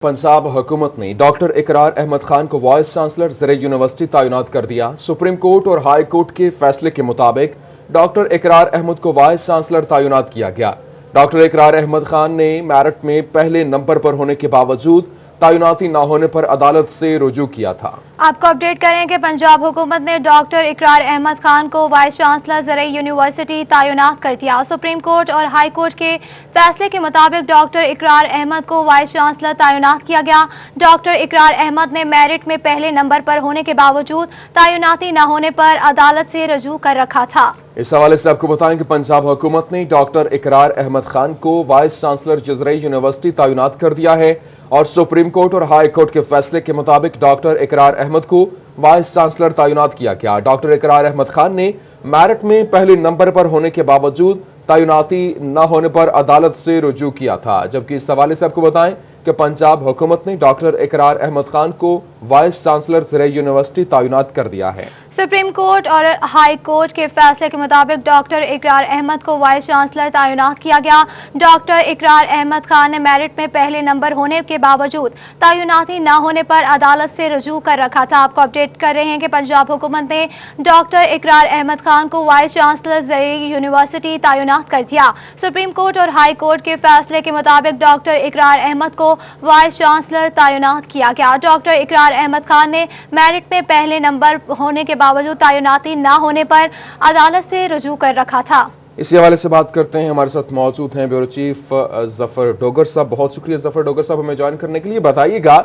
पंजाब हुकूमत ने डॉक्टर इकरार अहमद खान को वाइस चांसलर ज़र यूनिवर्सिटी तैनात कर दिया। सुप्रीम कोर्ट और हाई कोर्ट के फैसले के मुताबिक डॉक्टर इकरार अहमद को वाइस चांसलर तैनात किया गया। डॉक्टर इकरार अहमद खान ने मेरिट में पहले नंबर पर होने के बावजूद तैनाती न होने पर अदालत से रुजू किया था। आपको अपडेट करें कि पंजाब हुकूमत ने डॉक्टर इकरार अहमद खान को वाइस चांसलर ज़र यूनिवर्सिटी तैनात कर दिया। सुप्रीम कोर्ट और हाई कोर्ट के फैसले के मुताबिक डॉक्टर इकरार अहमद को वाइस चांसलर तैनात किया गया। डॉक्टर इकरार अहमद ने मेरिट में पहले नंबर पर होने के बावजूद तैनाती न होने पर अदालत से रुजू कर रखा था। इस हवाले से आपको बताएं कि पंजाब हुकूमत ने डॉक्टर इकरार अहमद खान को वाइस चांसलर ज़र यूनिवर्सिटी तैनात कर दिया है और सुप्रीम कोर्ट और हाई कोर्ट के फैसले के मुताबिक डॉक्टर इकरार अहमद को वाइस चांसलर तैनात किया गया। डॉक्टर इकरार अहमद खान ने मेरिट में पहले नंबर पर होने के बावजूद तैनाती न होने पर अदालत से रुजू किया था। जबकि इस हवाले से आपको बताएं कि पंजाब हुकूमत ने डॉक्टर इकरार अहमद खान को वाइस चांसलर ज़र यूनिवर्सिटी तैनात कर दिया है। सुप्रीम कोर्ट और हाई कोर्ट के फैसले के मुताबिक डॉक्टर इकरार अहमद को वाइस चांसलर तैनात किया गया। डॉक्टर इकरार अहमद खान ने मेरिट में पहले नंबर होने के बावजूद तैनाती न होने पर अदालत से रुजू कर रखा था। आपको अपडेट कर रहे हैं कि पंजाब हुकूमत ने डॉक्टर इकरार अहमद खान को वाइस चांसलर ज़र यूनिवर्सिटी तैनात कर दिया। सुप्रीम कोर्ट और हाई कोर्ट के फैसले के मुताबिक डॉक्टर इकरार अहमद को वाइस चांसलर तैनात किया गया। डॉक्टर इकरार अहमद खान ने मेरिट में पहले नंबर होने के बावजूद तैनाती न होने पर अदालत से रुजू कर रखा था। इसी हवाले से बात करते हैं। हमारे साथ मौजूद हैं ब्यूरो चीफ जफर डोगर साहब। बहुत शुक्रिया जफर डोगर साहब हमें ज्वाइन करने के लिए। बताइएगा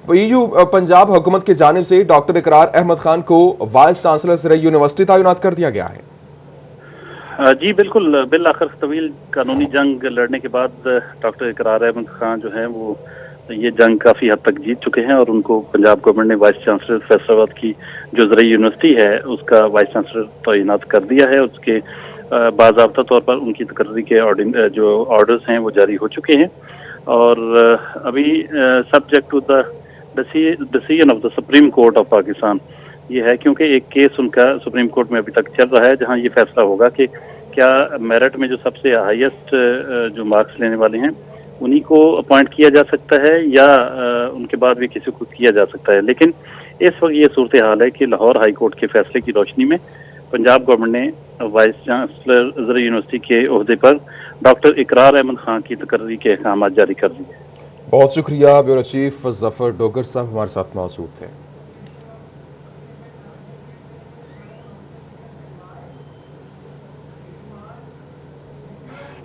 पंजाब हुकूमत की जानिब से डॉक्टर इकरार अहमद खान को वाइस चांसलर ज़र यूनिवर्सिटी तैनात कर दिया गया है। जी बिल्कुल, बिल आखिर तवील कानूनी जंग लड़ने के बाद डॉक्टर इकरार अहमद खान जो है वो ये जंग काफ़ी हद तक जीत चुके हैं और उनको पंजाब गवर्नमेंट ने वाइस चांसलर फैसलाबाद की जो ज़र यूनिवर्सिटी है उसका वाइस चांसलर तैनात कर दिया है। उसके बाज़ाब्ता तौर पर उनकी तकर्री के जो ऑर्डर्स हैं वो जारी हो चुके हैं और अभी subject to the decision of the supreme court of Pakistan ये है, क्योंकि एक केस उनका सुप्रीम कोर्ट में अभी तक चल रहा है जहां ये फैसला होगा कि क्या मेरिट में जो सबसे हाईएस्ट जो मार्क्स लेने वाले हैं उन्हीं को अपॉइंट किया जा सकता है या उनके बाद भी किसी को किया जा सकता है। लेकिन इस वक्त ये सूरत हाल है कि लाहौर हाई कोर्ट के फैसले की रोशनी में पंजाब गवर्नमेंट ने वाइस चांसलर ज़र यूनिवर्सिटी के ओहदे पर डॉक्टर इकरार अहमद खान की तकर्री के अहकाम जारी कर दिए। बहुत शुक्रिया ब्यूरो चीफ जफर डोगर साहब हमारे साथ मौजूद थे।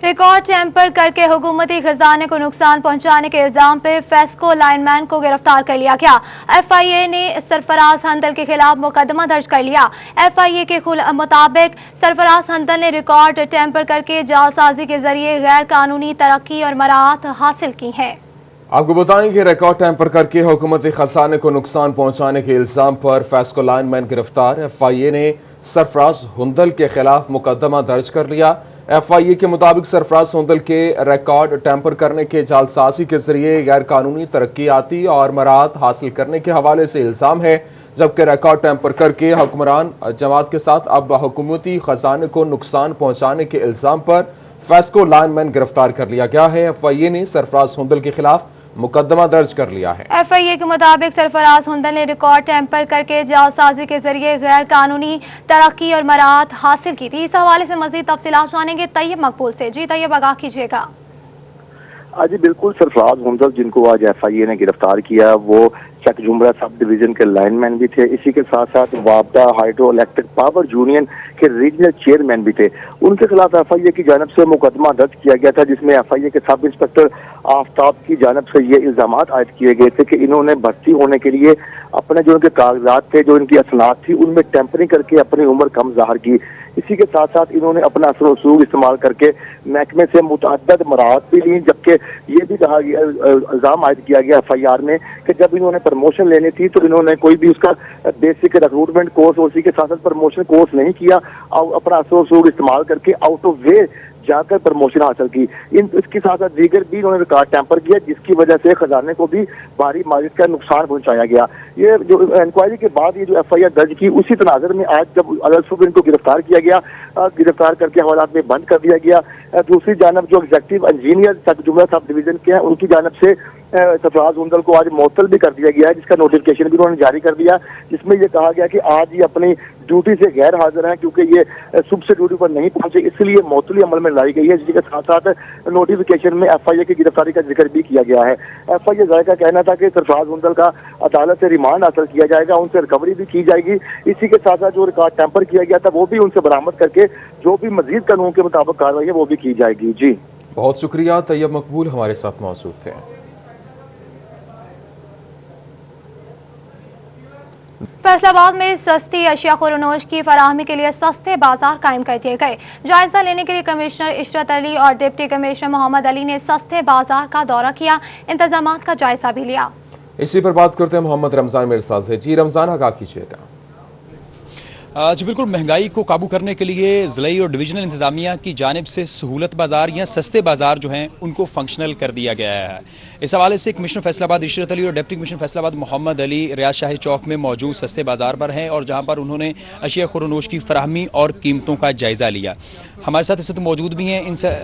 रिकॉर्ड टेम्पर करके हुकूमती खजाने को नुकसान पहुंचाने के इल्जाम पे फेस्को लाइनमैन को गिरफ्तार कर लिया गया। एफआईए ने सरफराज हंदल के खिलाफ मुकदमा दर्ज कर लिया। एफआईए के मुताबिक सरफराज हंदल ने रिकॉर्ड टेम्पर करके जालसाजी के जरिए गैर कानूनी तरक्की और मराहत हासिल की है। आपको बताएं कि रिकॉर्ड टेम्पर करके हुकूमती खजाने को नुकसान पहुंचाने के इल्जाम पर फेस्को लाइनमैन गिरफ्तार। एफआईए ने सरफराज हंदल के खिलाफ मुकदमा दर्ज कर लिया। एफआईए के मुताबिक सरफराज हंदल के रिकॉर्ड टेम्पर करने के जालसाजी के जरिए गैर कानूनी तरक्कियाती और मराहत हासिल करने के हवाले से इल्जाम है, जबकि रिकॉर्ड टेम्पर करके हुक्मरान जमात के साथ अब हुकूमती खजाने को नुकसान पहुंचाने के इल्जाम पर फेस्को लाइनमैन गिरफ्तार कर लिया गया है। एफआईए ने सरफराज हंदल के खिलाफ मुकदमा दर्ज कर लिया है। एफआईए के मुताबिक सरफराज हंदल ने रिकॉर्ड टेम्पर करके जालसाजी के जरिए गैर कानूनी तरक्की और मराहत हासिल की थी। इस हवाले से मजीद तफसीलात जानेंगे तैयब मकबूल से। जी तैयब, आगाह कीजिएगा। जी बिल्कुल, सरफराज हंदल जिनको आज एफआईए ने गिरफ्तार किया वो चक जुमरा सब डिवीजन के लाइनमैन भी थे। इसी के साथ साथ वापडा हाइड्रो इलेक्ट्रिक पावर यूनियन के रीजनल चेयरमैन भी थे। उनके खिलाफ एफआईए की जानब से मुकदमा दर्ज किया गया था, जिसमें एफआईए के सब इंस्पेक्टर आफ्ताब की जानब से ये इल्जाम आयद किए गए थे कि इन्होंने भर्ती होने के लिए अपने जो इनके कागजात थे, जो इनकी असनाद थी, उनमें टेम्परिंग करके अपनी उम्र कम जाहिर की। इसी के साथ साथ इन्होंने अपना असर रसूख इस्तेमाल करके महकमे से मुतअद्दिद मराहत भी ली, जबकि ये भी कहा गया, इल्जाम आयद किया गया एफआईआर में कि जब इन्होंने प्रमोशन लेनी थी तो इन्होंने कोई भी उसका बेसिक रिक्रूटमेंट कोर्स और उसी के साथ साथ प्रमोशन कोर्स नहीं किया और अपना असर रसूख इस्तेमाल करके आउट ऑफ वे जाकर प्रमोशन हासिल की। इसके साथ साथ दीगर भी उन्होंने रिकॉर्ड टेम्पर किया, जिसकी वजह से खजाने को भी भारी मालियत का नुकसान पहुंचाया गया। ये जो इंक्वायरी के बाद ये जो एफआईआर दर्ज की, उसी तनाजर में आज जब अदालत सुबह इनको गिरफ्तार किया गया, गिरफ्तार करके हवालात में बंद कर दिया गया। दूसरी जानब जो एग्जीक्यूटिव इंजीनियर जुमरा सब डिवीजन के हैं, उनकी जानब से सरफराज हुंदल को आज मुअत्तल भी कर दिया गया है, जिसका नोटिफिकेशन भी उन्होंने जारी कर दिया, जिसमें ये कहा गया कि आज ये अपनी ड्यूटी से गैर हाजिर हैं क्योंकि ये सुबह से ड्यूटी पर नहीं पहुंचे, इसलिए मुअत्तली अमल में लाई गई है। इसी के साथ साथ नोटिफिकेशन में FIA की गिरफ्तारी का जिक्र भी किया गया है। FIA ज़ाहिर का कहना था कि सरफराज हुंदल का अदालत से रिमांड हासिल किया जाएगा, उनसे रिकवरी भी की जाएगी। इसी के साथ साथ जो रिकॉर्ड टेम्पर किया गया था वो भी उनसे बरामद करके जो भी मजीद कानून के मुताबिक कार्रवाई है वो भी की जाएगी। जी बहुत शुक्रिया, तैयब मकबूल हमारे साथ मौजूद थे। फैसलाबाद में सस्ती अशिया खुरनोश की फराहमी के लिए सस्ते बाजार कायम कर दिए गए। जायजा लेने के लिए कमिश्नर इशरत अली और डिप्टी कमिश्नर मोहम्मद अली ने सस्ते बाजार का दौरा किया, इंतजामात का जायजा भी लिया। इसी पर बात करते हैं मोहम्मद रमजान मेरे साथ है। जी रमजान, आगाह कीजिएगा। जी बिल्कुल, महंगाई को काबू करने के लिए ज़िलाई और डिवीजनल इंतजामिया की जानिब से सहूलत बाजार या सस्ते बाजार जो हैं उनको फंक्शनल कर दिया गया है। इस हवाले से कमिश्नर फैसलाबाद इशरत अली और डिप्टी कमिश्नर फैसलाबाद मोहम्मद अली रियाज शाही चौक में मौजूद सस्ते बाजार पर हैं और जहां पर उन्होंने अशिया खुरनोश की फराहमी और कीमतों का जायजा लिया। हमारे साथ इस वक्त मौजूद भी हैं,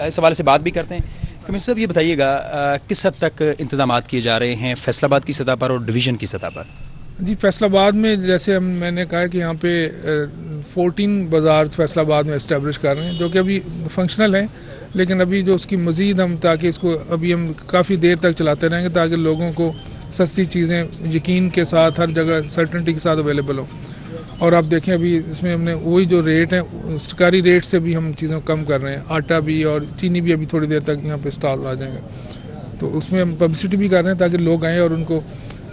इस हवाले से बात भी करते हैं। कमिश्नर साहब, ये बताइएगा किस हद तक इंतजामात किए जा रहे हैं फैसलाबाद की सतह पर और डिवीजन की सतह पर? जी, फैसलाबाद में जैसे मैंने कहा कि यहाँ पे 14 बाजार फैसलाबाद में इस्टेब्लिश कर रहे हैं जो कि अभी फंक्शनल हैं, लेकिन अभी जो उसकी मज़ीद हम ताकि इसको अभी हम काफ़ी देर तक चलाते रहेंगे ताकि लोगों को सस्ती चीज़ें यकीन के साथ हर जगह सर्टेनिटी के साथ अवेलेबल हो। और आप देखें अभी इसमें हमने वही जो रेट है सरकारी रेट से भी हम चीज़ें कम कर रहे हैं। आटा भी और चीनी भी अभी थोड़ी देर तक यहाँ पे स्टॉल आ जाएंगे, तो उसमें हम पब्लिसिटी भी कर रहे हैं ताकि लोग आएँ और उनको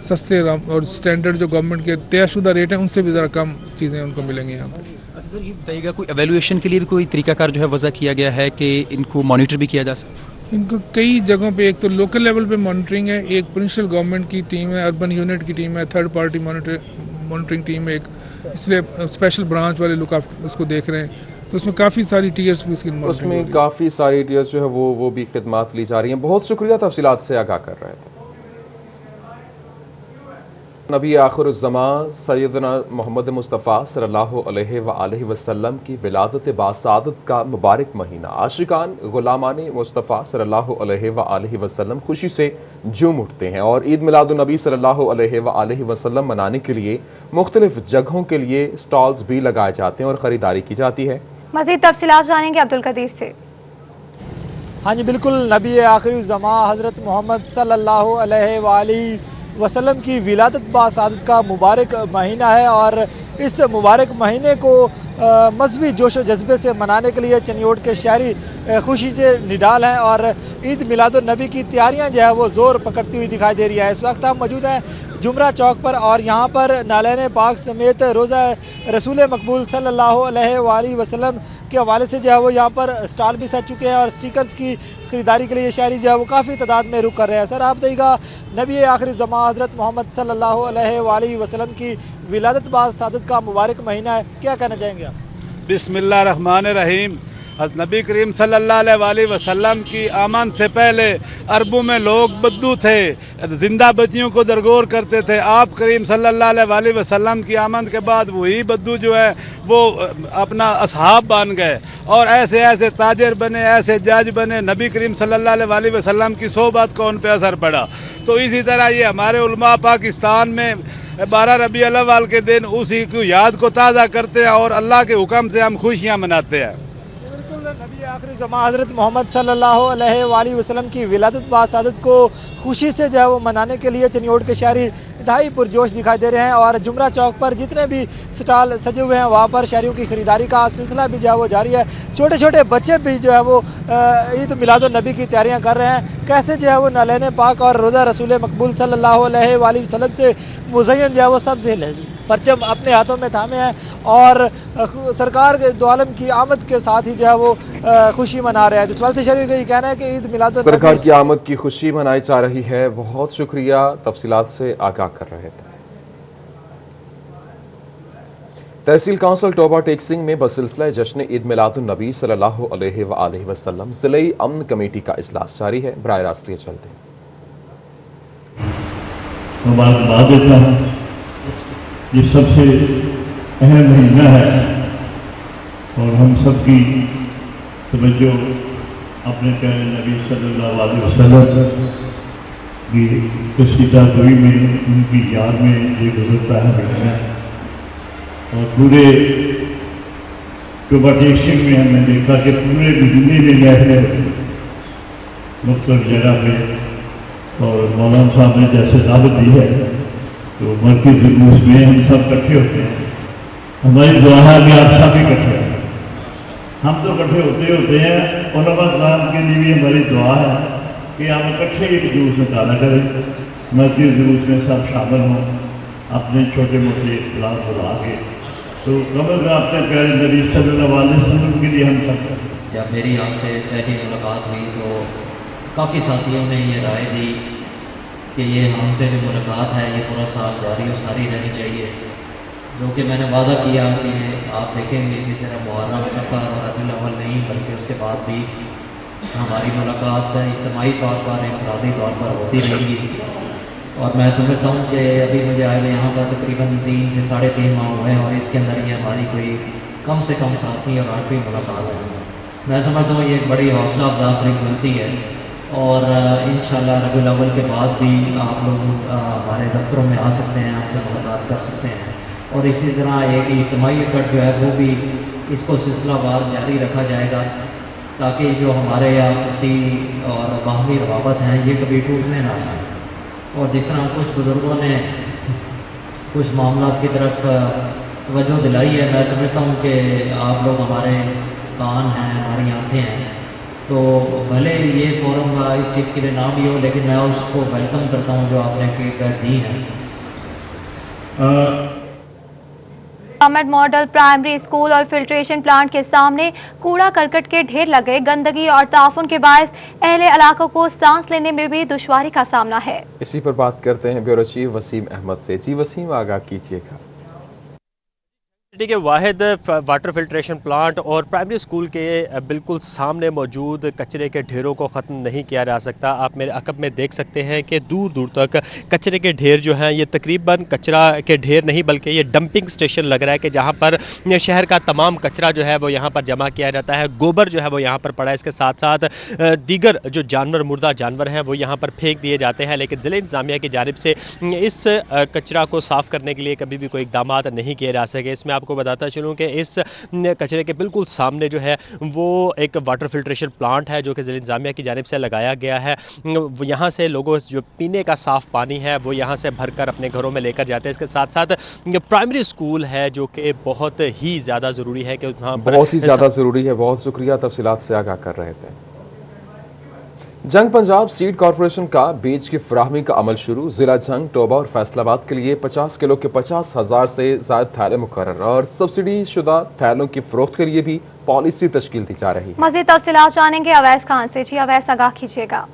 सस्ते और स्टैंडर्ड जो गवर्नमेंट के तयशुदा रेट हैं उनसे भी ज़रा कम चीज़ें उनको मिलेंगी यहाँ पे। अच्छा सर, ये बताइएगा कोई एवेल्युएशन के लिए भी कोई तरीकाकार जो है वजह किया गया है कि इनको मॉनिटर भी किया जा सके? इनको कई जगहों पे एक तो लोकल लेवल पे मॉनिटरिंग है, एक प्रोविंशियल गवर्नमेंट की टीम है, अर्बन यूनिट की टीम है, थर्ड पार्टी मॉनिटरिंग टीम है एक, इसलिए स्पेशल ब्रांच वाले लोग उसको देख रहे हैं। तो उसमें काफ़ी सारी टीयर्स भी उसमें काफ़ी सारी टीयर्स जो है वो भी खिदमात ली जा रही हैं। बहुत शुक्रिया तफसीलात से आगाह कर रहे थे। नबी आखिरुज़्ज़मा सैयदना मोहम्मद मुस्तफ़ा सल्लल्लाहु अलैहि वसल्लम की विलादत बासादत का मुबारक महीना, आशिकान गुलामाने मुस्तफ़ा सल्लल्लाहु अलैहि वसल्लम खुशी से झूम उठते हैं और ईद मिलादुन नबी सल्लल्लाहु अलैहि वसल्लम मनाने के लिए मुख्तलिफ जगहों के लिए स्टॉल्स भी लगाए जाते हैं और ख़रीदारी की जाती है। मज़ीद तफसीलात जानेंगे अब्दुल कदीर से। हाँ जी बिल्कुल, नबी आखिरुज़्ज़मा हज़रत मोहम्मद सल्लल्लाहु अलैहि वसल्लम की विलादत बासादत का मुबारक महीना है और इस मुबारक महीने को मजहबी जोश व जज्बे से मनाने के लिए चनियोट के शहरी खुशी से निडाल हैं और ईद मिलादुन नबी की तैयारियां जो है वो जोर पकड़ती हुई दिखाई दे रही है। इस वक्त हम मौजूद हैं जुमरा चौक पर और यहाँ पर नालैन पाक समेत रोज़ा रसूल मकबूल सल्लल्लाहु अलैहि वसल्लम के हवाले से जो है वो यहाँ पर स्टॉल भी सज चुके हैं और स्टिकर्स की खरीदारी के लिए शहरी जो है वो काफ़ी तादाद में रुक कर रहे हैं। सर, आप बताइएगा नबी आखिरुज़्ज़मा हज़रत मोहम्मद सल्लल्लाहु अलैहि वसल्लम की विलादत बासादत का मुबारक महीना है, क्या कहना चाहेंगे आप? बिस्मिल्लाह रहमान रहीम। नबी करीम सल्लल्लाहु अलैहि वसल्लम की आमद से पहले अरबों में लोग बद्दू थे, जिंदा बच्चियों को दरगोर करते थे। आप करीम सल्लल्लाहु अलैहि वसल्लम की आमद के बाद वही बद्दू जो है वो अपना असहाब बन गए और ऐसे ऐसे ताजिर बने, ऐसे जज बने। नबी करीम सल्लल्लाहु अलैहि वसल्लम की सोहबत को उन पर असर पड़ा। तो इसी तरह ये हमारे उलमा पाकिस्तान में 12 रबी अव्वल के दिन उसी की याद को ताज़ा करते हैं और अल्लाह के हुक्म से हम खुशियाँ मनाते हैं। नबी आखिरुज़्ज़मा हज़रत मोहम्मद सल्लल्लाहु अलैहि वसल्लम की विलादत बासादत को खुशी से जो है वो मनाने के लिए चनियोट के शहरी इंतहाई पुरजोश दिखाई दे रहे हैं और जुमरा चौक पर जितने भी स्टॉल सजे हुए हैं वहाँ पर शहरियों की खरीदारी का सिलसिला भी जो है वो जारी है। छोटे छोटे बच्चे भी जो है वो ईद मिलादुन नबी की तैयारियाँ कर रहे हैं। कैसे जो है वो नालैन पाक और रोज़ा रसूल मकबूल सल्लल्लाहु अलैहि वसल्लम से मुज़य्यन जो है वो सबसे परचम अपने हाथों में थामे हैं और सरकार के दो आलम की आमद के साथ ही जो है वो खुशी मना रहे हैं। इस वाले शहरी का ये कहना है कि ईद मिलादुन नबी सरकार की आमद की खुशी मनाई जा रही है। बहुत शुक्रिया, तफसीलात से आगाह कर रहे थे। तहसील काउंसिल टोबा टेक्सिंग में बसिलसिला जश्न ईद मिलादुन नबी सल्लल्लाहु अलैहि वसल्लम ज़िलाई अमन कमेटी का इजलास जारी है। बराह रास्त लिए चलते हैं। मुबारकबाद देता हूं, ये सबसे अहम महीना है और हम सबकी तवज्जो अपने प्यारे नबी सल्लल्लाहु अलैहि वसल्लम कि कसीदा गोई में उनकी याद में ये गुजरता है बैठना। और पूरे प्रोपगेशन में हमने देखा कि पूरे महीने में महफिलें होती हैं मुख्तलिफ जगह पे, और मौलाना साहब ने जैसे दावत दी है तो मरकज़ी जुलूस में हम सब इकट्ठे होते हैं। हमारी दुआ है कि आप सब इकट्ठे हैं। हम तो इकट्ठे होते हैं, उलमा कराम के लिए भी हमारी दुआ है कि आप इकट्ठे एक जुलूस निकाला करें, मरकज़ी जुलूस में सब शामिल हों, अपने छोटे मोटे इख्तिलाफ बुला के, तो कमल आपने प्यारे नबी सल्लल्लाहु अलैहि वसल्लम के लिए हम सब करें। जब मेरी आपसे पहली मुलाकात हुई तो काफ़ी साथियों ने ये राय दी कि ये हमसे जो मुलाकात है ये पूरा साल जारी और सारी रहनी चाहिए, जो कि मैंने वादा किया कि आप देखेंगे कि सिर्फ मुहर्रम, सफ़र और रबीउल अव्वल नहीं बल्कि उसके बाद भी हमारी मुलाकात इज्तिमाई तौर पर, इंफरादी तौर पर होती रहेगी। और मैं समझता हूँ कि अभी मुझे आए हुए यहाँ पर तकरीबन 3 से 3.5 माह हुए हैं और इसके अंदर ये हमारी कोई कम से कम 7वीं और 8वीं मुलाकात है। मैं समझता हूँ ये एक बड़ी हौसला अफजा फ्रीक्वेंसी है और इंशाअल्लाह रबीउल अव्वल के बाद भी आप लोग हमारे दफ्तरों में आ सकते हैं, हमसे मुलाकात कर सकते हैं। और इसी तरह एक इज्तिमाई इकट्ठ जो है वो भी इसको सिलसिलावार जारी रखा जाएगा ताकि जो हमारे आपसी और बाहमी रवाबत हैं ये कभी टूटने ना आए। और जिस तरह कुछ बुज़ुर्गों ने कुछ मामला की तरफ तवज्जो दिलाई है, मैं समझता हूँ कि आप लोग हमारे कान हैं, हमारी आँखें हैं, तो भले ये फोरम इस चीज़ के लिए ना भी हो लेकिन मैं उसको वेलकम करता हूँ जो आपने दी है। गवर्नमेंट मॉडल प्राइमरी स्कूल और फिल्ट्रेशन प्लांट के सामने कूड़ा करकट के ढेर लगे। गंदगी और ताफुन के बायस अहले इलाकों को सांस लेने में भी दुश्वारी का सामना है। इसी पर बात करते हैं ब्यूरो चीफ वसीम अहमद से। जी वसीम, आगाह कीजिएगा। सिटी के वाहिद वाटर फिल्ट्रेशन प्लांट और प्राइमरी स्कूल के बिल्कुल सामने मौजूद कचरे के ढेरों को ख़त्म नहीं किया जा सकता। आप मेरे अकब में देख सकते हैं कि दूर दूर तक कचरे के ढेर जो हैं ये तकरीबन कचरा के ढेर नहीं बल्कि ये डंपिंग स्टेशन लग रहा है कि जहाँ पर शहर का तमाम कचरा जो है वो यहाँ पर जमा किया जाता है। गोबर जो है वो यहाँ पर पड़ा है, इसके साथ साथ दीगर जो जानवर, मुर्दा जानवर हैं वो यहाँ पर फेंक दिए जाते हैं। लेकिन ज़िला इंतज़ामिया की जानिब से इस कचरा को साफ़ करने के लिए कभी भी कोई इक़दाम नहीं किए जा सके। इसमें आपको बताता चलूं कि इस कचरे के बिल्कुल सामने जो है वो एक वाटर फिल्ट्रेशन प्लांट है जो कि ज़िला इंतज़ामिया की जानिब से लगाया गया है। यहाँ से लोगों जो पीने का साफ़ पानी है वो यहाँ से भरकर अपने घरों में लेकर जाते हैं। इसके साथ साथ प्राइमरी स्कूल है जो कि बहुत ही ज़्यादा ज़रूरी है कि वहाँ पर बहुत ही ज़्यादा ज़रूरी है। बहुत शुक्रिया, तफसीलात से आगाह कर रहे थे। जंग पंजाब सीड कॉरपोरेशन का बीज की फराहमी का अमल शुरू। जिला जंग, टोबा और फैसलाबाद के लिए 50 किलो के 50,000 से ज्यादा थैले मुकर्रर और सब्सिडी शुदा थैलों की फरोख्त के लिए भी पॉलिसी तश्कील दी जा रही है। मज़ीद तफसीलात जानेंगे अवैस खान से। जी अवैस, आगाह कीजिएगा।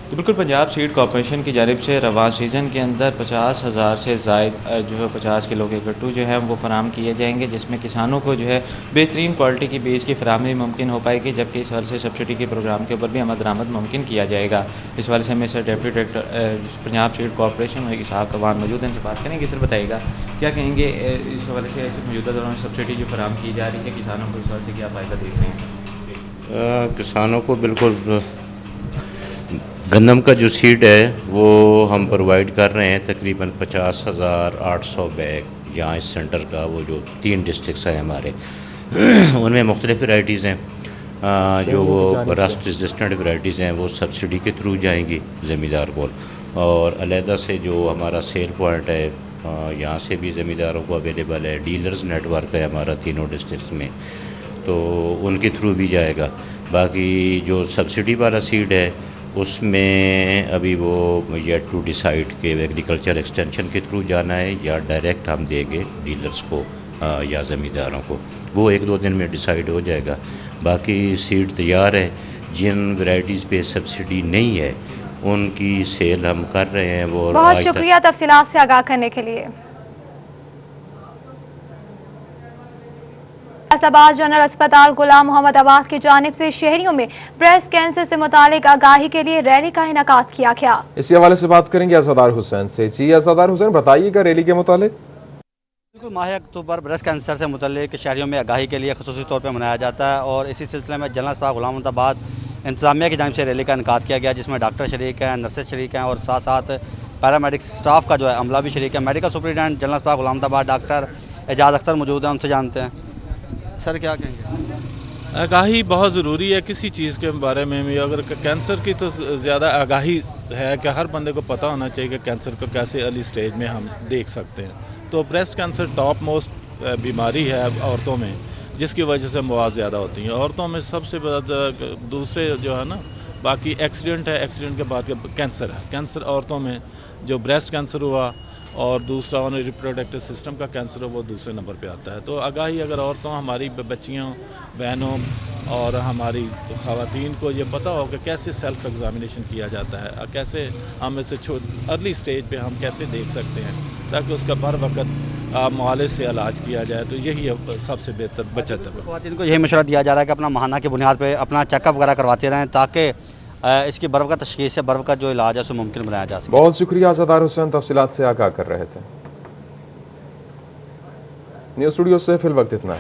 तो बिल्कुल पंजाब सीड कॉर्पोरेशन की जानिब से रवां सीज़न के अंदर 50,000 से ज़ायद जो है 50 किलो के गट्टू जो है वो फराम किए जाएंगे, जिसमें किसानों को जो है बेहतरीन क्वालिटी की बीज की फराहमी मुमकिन हो पाएगी। जबकि इस हवाले से सब्सिडी के प्रोग्राम के ऊपर भी अमद दरामद मुमकिन किया जाएगा। इस हवाले से हमें sir deputy director Punjab seed corporation साहब कवान मौजूद हैं, इनसे बात करेंगे। सर बताइएगा क्या कहेंगे इस हवाले से मौजूदा दौरान सब्सिडी जो फराम की जा रही है किसानों को, इस हवाले से क्या फ़ायदा देख रहे हैं? किसानों को बिल्कुल गंदम का जो सीड है वो हम प्रोवाइड कर रहे हैं। तकरीबन 50,800 बैग यहाँ इस सेंटर का, वो जो 3 डिस्ट्रिक्ट्स हैं हमारे उनमें मुख्तलिफ वैराइटीज़ हैं। जो वो रस्ट रेजिस्टेंट वैराइटीज़ हैं वो सब्सिडी के थ्रू जाएंगी ज़मींदार को, और अलहदा से जो हमारा सेल पॉइंट है यहाँ से भी ज़मींदारों को अवेलेबल है। डीलर्स नेटवर्क है हमारा तीनों डिस्ट्रिक्ट्स में, तो उनके थ्रू भी जाएगा। बाकी जो सब्सिडी वाला सीड है उसमें अभी वो येट टू डिसाइड के एग्रीकल्चर एक्सटेंशन के थ्रू जाना है या डायरेक्ट हम देंगे डीलर्स को या ज़मींदारों को, वो 1-2 दिन में डिसाइड हो जाएगा। बाकी सीड तैयार है। जिन वैराइटीज़ पे सब्सिडी नहीं है उनकी सेल हम कर रहे हैं। वो बहुत शुक्रिया तफसीलात से आगाह करने के लिए। फैसलाबाद जनरल अस्पताल गुलाम मोहम्मद आबाद की जानिब से शहरियों में ब्रेस्ट कैंसर से मुतालिक आगाही के लिए रैली का इनेकाद किया गया। इसी हवाले से बात करेंगे अज़ादार हुसैन से। जी अज़ादार हुसैन, बताइएगा रैली के मुतालिक। बिल्कुल, माह अक्टूबर ब्रेस्ट कैंसर से मुतालिक शहरियों में आगाही के लिए ख़ुसूसी तौर पर मनाया जाता है और इसी सिलसिले में जनरल अस्पताल गुलाम मोहम्मद आबाद انتظامیہ کی جانب سے ریلی کا انعقاد کیا گیا، جس میں ڈاکٹر شریک ہیں، نرسز شریک ہیں اور ساتھ ساتھ پیرامیڈک سٹاف کا جو ہے عملہ بھی شریک ہے۔ میڈیکل سپرنٹینڈنٹ جنرل اسپتال غلام آباد ڈاکٹر اعجاز اختر موجود ہیں، ان سے جانتے ہیں۔ سر کیا کہیں گے؟ آگاہی بہت ضروری ہے کسی چیز کے بارے میں بھی، اگر کینسر کی تو زیادہ آگاہی ہے کہ ہر بندے کو پتہ ہونا چاہیے کہ کینسر کو کیسے ارلی سٹیج میں ہم دیکھ سکتے ہیں۔ تو بریسٹ کینسر ٹاپ موسٹ بیماری ہے عورتوں میں، جس کی وجہ سے مواد زیادہ ہوتی ہیں عورتوں میں۔ سب سے زیادہ دوسرے جو ہے نا باقی ایکسیڈنٹ ہے، ایکسیڈنٹ کے بعد کینسر ہے۔ کینسر عورتوں میں جو بریسٹ کینسر ہوا اور دوسرا انہیں ریپروڈکٹیو سسٹم کا کینسر ہے وہ دوسرے نمبر پہ آتا ہے۔ تو آگاہی اگر عورتوں، ہماری بچیوں، بہنوں اور ہماری خواتین کو یہ پتہ ہو کہ کیسے سیلف ایگزامینیشن کیا جاتا ہے، کیسے ہم اسے ارلی سٹیج پہ ہم کیسے دیکھ سکتے ہیں تاکہ اس کا بر وقت معالج سے علاج کیا جائے، تو یہی سب سے بہتر بچت ہے۔ خواتین کو یہی مشورہ دیا جا رہا ہے کہ اپنا ماہانہ کی بنیاد پہ اپنا چیک اپ وغیرہ کرواتے رہیں تاکہ اس کی بروقت تشخیص سے بروقت جو علاج ہے اسے ممکن بنایا جا سکے۔ بہت شکریہ زدار حسین، تفصیلات سے آگاہ کر رہے تھے۔ نیوز اسٹوڈیو سے فی الوقت اتنا ہے۔